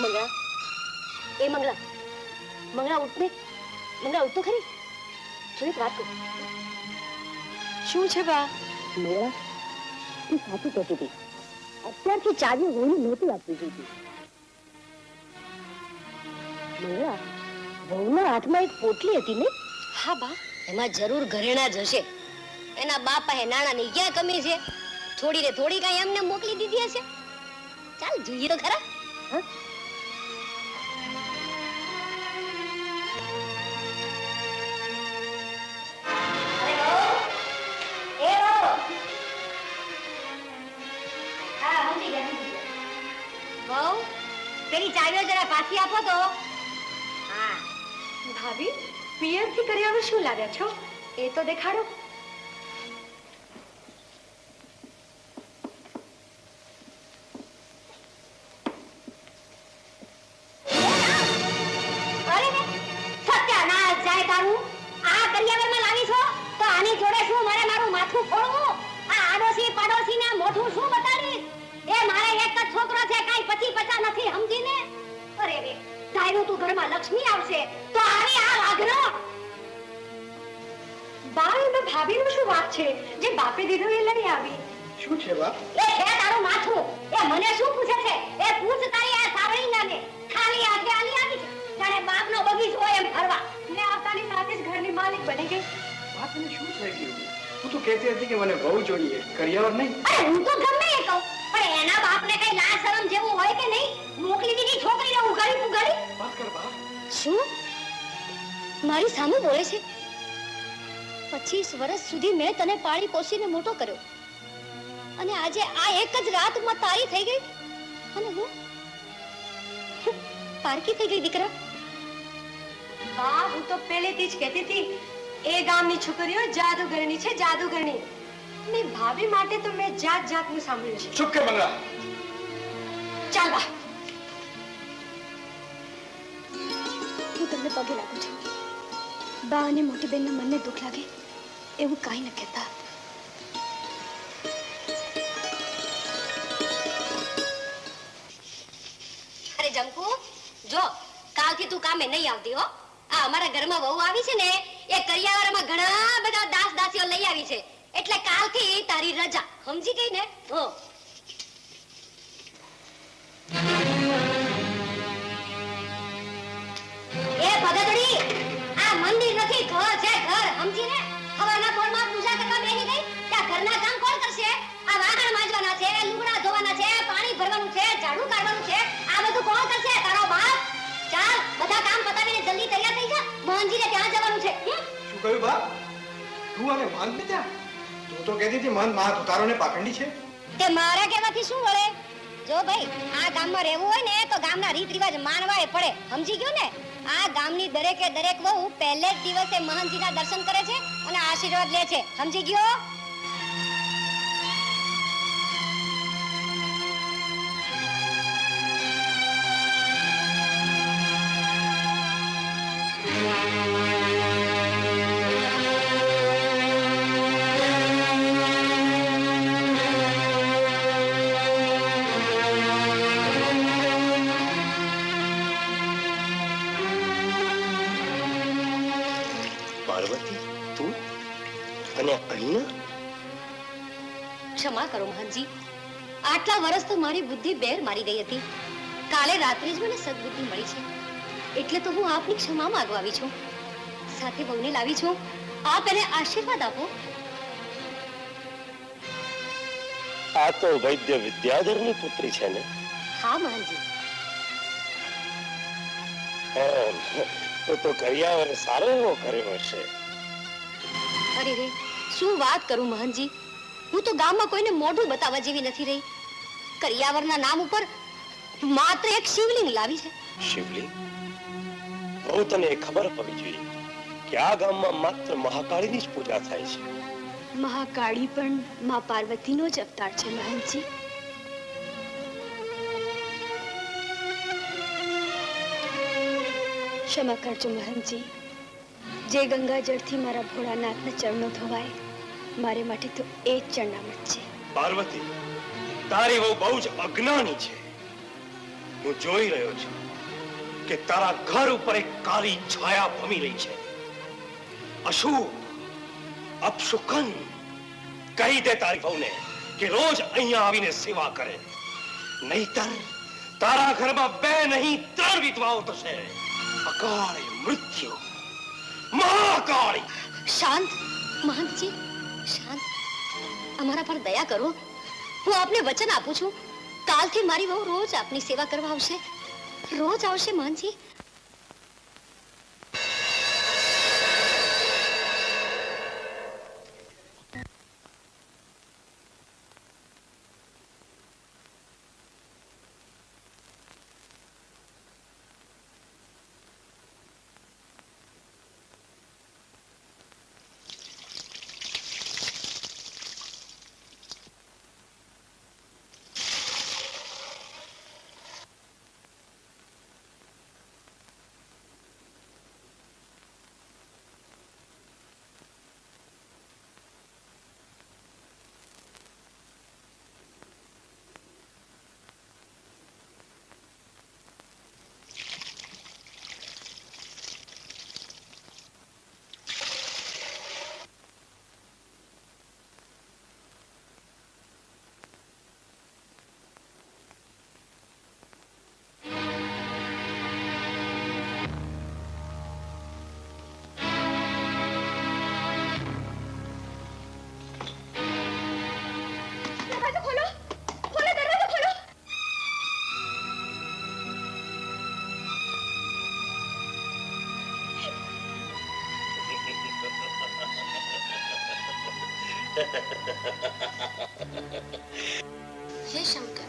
મંગળા, એ મંગળા, મંગળા ઉઠ ને, મંગળા ઉઠ તો ખરી. થોડીક વાત કર. શું છે બા? મંગળા, તું સાચું કહેતી હતી. અત્યારથી ચાવી વહુને નહોતી આપવી જોઈએ. મંગળા, વહુના હાથમાં એક પોટલી હતી ને? હા બા. એમાં જરૂર ઘરેણા જ હશે. એના બાપ પાસે નાણાંની ક્યાં કમી છે? થોડી ને થોડી કઈ એમને મોકલી દીધી હશે. ચાલ જોઈએ તો ખરા. હા, પેલી ચાવીઓ જરા પાછી આપો તો. હા ભાભી, પિયરથી કર્યાવર શું લાવ્યા છો એ તો દેખાડો. અરે સત્યાનાશ જાય તારું. આ કરિયાવરમાં લાવી છો તો આની જોડે શું મારે મારું માથું ફોડવું? આ આડોશી પાડોશીને મોઢું શું બતાડીશ? એ મારે એક જ છોકરો છે, કાઈ 25-50 નથી, સમજીને? અરે રે, ધાર્યું તું ઘરમાં લક્ષ્મી આવશે તો આવી આ વાઘરો. બા, એમાં ભાભીનું શું વાત છે? જે બાપે દીધું એ લઈ આવી. શું છે બા? એ છે તારું માથું. એ મને શું પૂછે છે? એ પૂછ તારી આ સાવળીનાને. ખાલી હાથે આલી આવી છે, જાણે બાપનો બગીચો હોય એમ ફરવા. ને આવતાની સાથે જ ઘરની માલિક બની ગઈ. બા, તને શું થઈ ગયું? તું તો કહેતી હતી કે મને બહુ જોઈએ, કરિયાવર નહીં. અરે હું તો ગમે એ કહું, પણ એના બાપને કઈ લાજ શરમ જેવું હોય કે નહીં? મોકલી દીધી છોકરીને ઉઘાડી પુઘાડી. વાત કર બા. શું મારી સામે બોલે છે? 25 વર્ષ સુધી મેં તને પાળી પોષીને મોટો કર્યો અને આજે આ એક જ રાતમાં તારી થઈ ગઈ અને હું પારકી થઈ ગઈ. દીકરા, બા, હું તો પહેલેથી જ કહેતી હતી એ ગામની છોકરીઓ જાદુગરની છે, જાદુગરની. ને ભાભી માટે તો મેં જાત જાતનું સાંભળ્યું છે. ચૂપ કર મંગળા. ચાલ બા. હું તમને પગે લાગુ છું. બા અને મોટી બેનના મનને દુઃખ લાગે એવું કાંઈ ન કહેતા. અરે જમકુ, જો કાલથી તું કામે નહીં આવતી હો. આ અમારા ઘરમાં વહુ આવી છે ને, એ કરિયાવરમાં ઘણા બધા દાસ દાસીઓ લઈ આવી છે, એટલે કાલથી તારી રજા, સમજી ગઈ ને? હો. એ ભગતડી, આ મંદિર નથી, ઘર છે, ઘર, સમજીને? હવાના પોરમાં પૂજા કરવા બેસી ગઈ, ત્યાં ઘરના કામ કોણ કરશે? આ વાહણ માંજવાના છે, લુગડા ધોવાના છે, પાણી ભરવાનું છે, ઝાડુ કાઢવાનું છે, આ બધું કોણ કરશે? તારો બાપ. ચાલ, બધા કામ પતાવીને જલ્દી તૈયાર થઈ જા, મોહનજીને ત્યાં જવાનું છે. શું કહ્યું બા? તું અને માન ને ત્યાં? તું તો કહેતી હતી મન માં ઉતારો ને પાખંડી છે. તે મારા કહેવાથી શું વળે? જો ભાઈ, આ ગામમાં રહેવું હોય ને તો ગામના રીત રિવાજ માનવા પડે, સમજી ગયો ને? આ ગામની દરેકે દરેક વહુ પહેલે જ દિવસે મહંતજીના દર્શન કરે છે અને આશીર્વાદ લે છે, સમજી ગયો? ક્ષમા કરો મહંતજી, આટલા વર્ષ તો મારી બુદ્ધિ બેર મારી ગઈ હતી. કાલે રાત્રે જ મને સદબુદ્ધિ મળી છે, એટલે તો હું આપની ક્ષમા માંગવા આવી છું. સાથે વહુને લાવી છું, આપ એને આશીર્વાદ આપો. આ તો વૈદ્ય વિદ્યાધરની પુત્રી છે ને? હા મહંતજી. તો કરિયાવર સારો એવો કર્યો હશે. અરે રે, શું વાત કરું મહંતજી, હું તો ગામમાં કોઈને મોઢું બતાવવા જેવી નથી રહી. કરિયાવરના નામ ઉપર માત્ર એક શિવલિંગ લાવી છે. શિવલિંગ? બહુ તને ખબર પડવી જોઈએ કે આ ગામમાં માત્ર મહાકાળીની જ પૂજા થાય છે. મહાકાળી પણ માં પાર્વતીનો જ અવતાર છે મહંતજી. ક્ષમા કરજો મહંતજી, જે ગંગા જળથી મારા ભોળાનાથના ચરણો ધોવાય, મારે માટે તો એ જ ચરણામૃત છે. પાર્વતી, તારી વહુ બહુ જ અજ્ઞાની છે. હું જોઈ રહ્યો છું કે તારા ઘર ઉપર એક કાળી છાયા ભમી રહી છે. અશુભ, અપશુકન. કહી દે તારી વહુને કે રોજ અહીંયા આવીને સેવા કરે, નહીતર તારા ઘરમાં 2 નહીં 3 વિધવાઓ થશે. અકાળે મૃત્યુ, મહાકાળી. શાંત મહંતજી, શાંત. અમારા પર દયા કરો. હું આપને વચન આપું છું, કાલથી મારી વહુ રોજ આપની સેવા કરવા આવશે. રોજ આવશે મહંતજી. હે શંકર,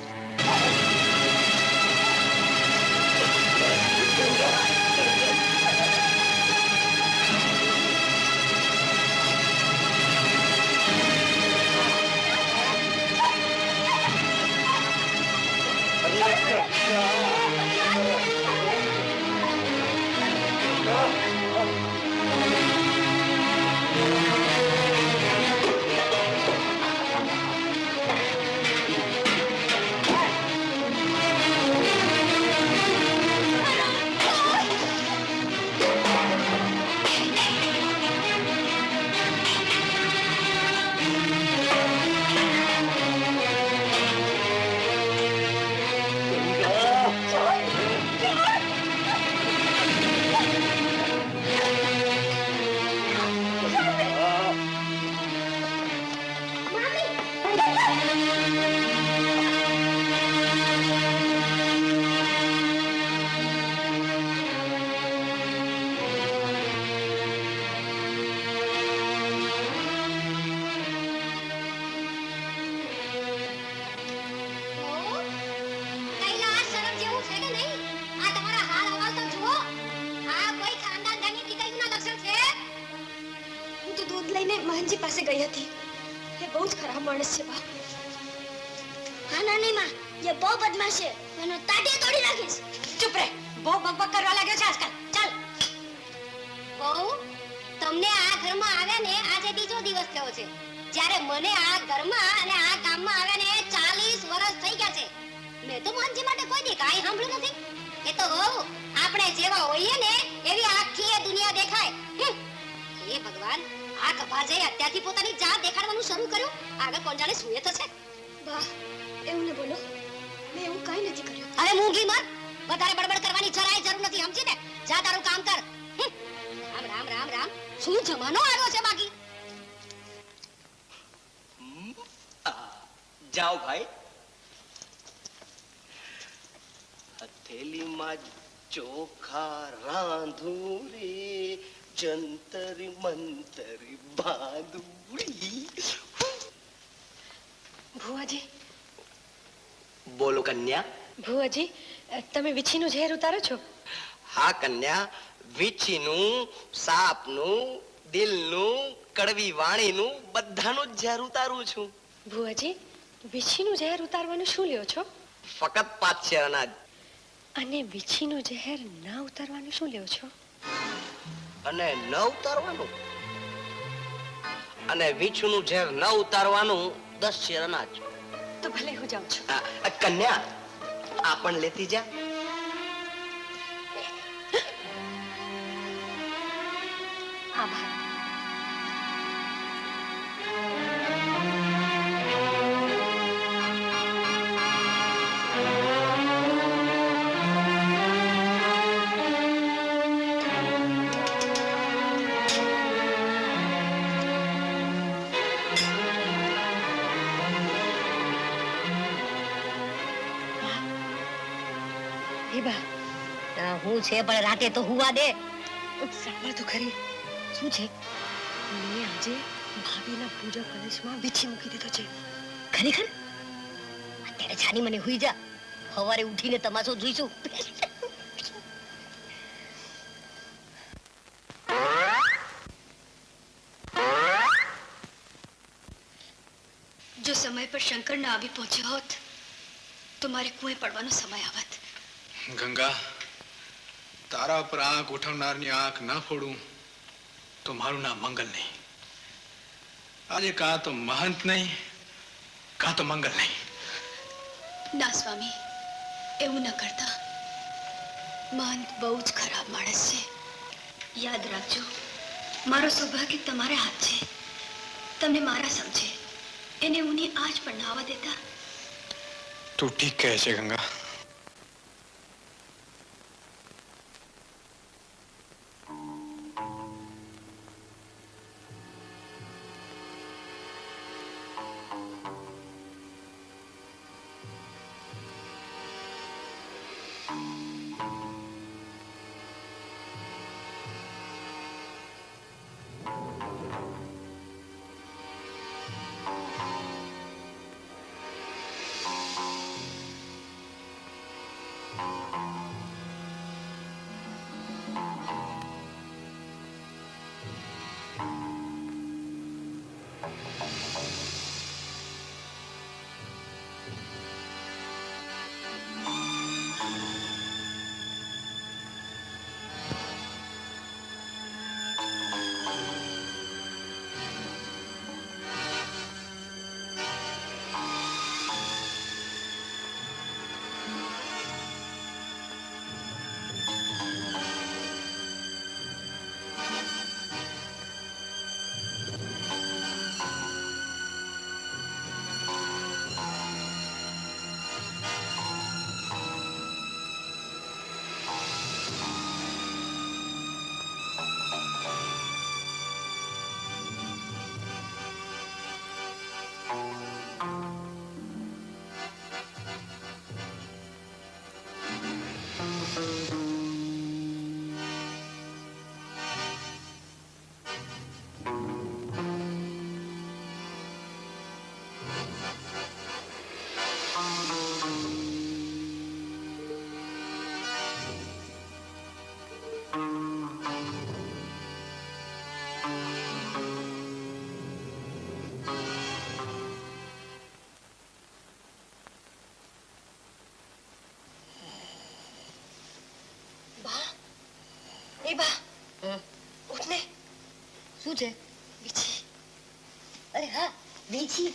મહંતજી પાસે ગઈ હતી. એ બહુ જ ખરાબ માણસ છે બા. હા નાની માં, ये બહુ બદમાશ છે. મને તાટિયા તોડી નાખીશ. ચૂપ રહે. બહુ બકબક કરવા લાગ્યો છે આજકાલ. ચાલ. બહુ, તમને આ ઘરમાં આવ્યા ને આજે બીજો દિવસ થયો છે. જ્યારે મને આ ઘરમાં અને આ ગામમાં આવ્યા ને 40 વર્ષ થઈ ગયા છે. મેં તો મહંતજી માટે કોઈ દી કાંઈ સાંભળ્યું નથી. એ તો બહુ આપણે જેવા હોઈએ ને એવી આખી દુનિયા દેખાય. હે ભગવાન, આ કપાજે અત્યારથી પોતાની જાત દેખાડવાનું શરૂ કર્યું. આગળ કોણ જાણે શું થશે. બા, એવું ન બોલો. મેં એવું કાંઈ નથી કર્યું. અરે મૂંગી મત. વધારે બડબડ કરવાની જરાય જરૂર નથી, સમજી ને? જા તારું કામ કર. રામ રામ રામ રામ. શું જમાનો આવ્યો છે બાકી. જાઓ ભાઈ. હથેલીમાં ચોખા રાંધું રે, જંતરી મંતરી બાંધુરી. ભુવાજી, બોલો કન્યા. ભુવાજી, તમે વીછીનું ઝેર ઉતારો છો? હા કન્યા, વીછીનું, સાપનું, દિલનું, કડવી વાણીનું બધાનું જ ઝેર ઉતારું છું. ભુવાજી, વીછીનું ઝેર ઉતારવાનું શું લ્યો છો? ફક્ત 5 શેર અનાજ. અને વીછીનું ઝેર ના ઉતારવાનું શું લ્યો છો? અને ન ઉતારવાનું, અને વીછીનું ઝેર ન ઉતારવાનું 10 શેર અનાજ. તો ભલે હું જાઉં છું. કન્યા, આ પણ લેતી જા. આભાર. એ બા, હું છે પણ રાતે તો હુવા દે. સાંભળ તો ખરી. શું છે? મેં આજે ભાભીના પૂજા કલશમાં વીછી મૂકી દીધો છે. ખરેખર? અત્યારે છાની મને હુઈ જા, સવારે ઉઠીને તમાશો જોઈશું. જો સમય પર શંકર ના આવી પહોંચ્યો હોત તો મારે કુએ પડવાનો સમય આવત. ગંગા, તારા પર આંખ ઉઠવનારની આંખ ના ફોડું તો મારું નામ મંગલ નહીં. આજે કાં તો મહંત નહીં, કાં તો મંગલ નહીં. ના સ્વામી, એવું ન કરતા. મહંત બહુ જ ખરાબ માણસ છે. યાદ રાખજો, મારો સૌભાગ્ય તમારા હાથ છે. તમને મારા સમજે એને ઊની આજ પણ ના આવવા દેતા. તું ઠીક કહે છે ગંગા. એ બા, ઉઠ ને. શું છે? વીછી. અરે હા, વીછી.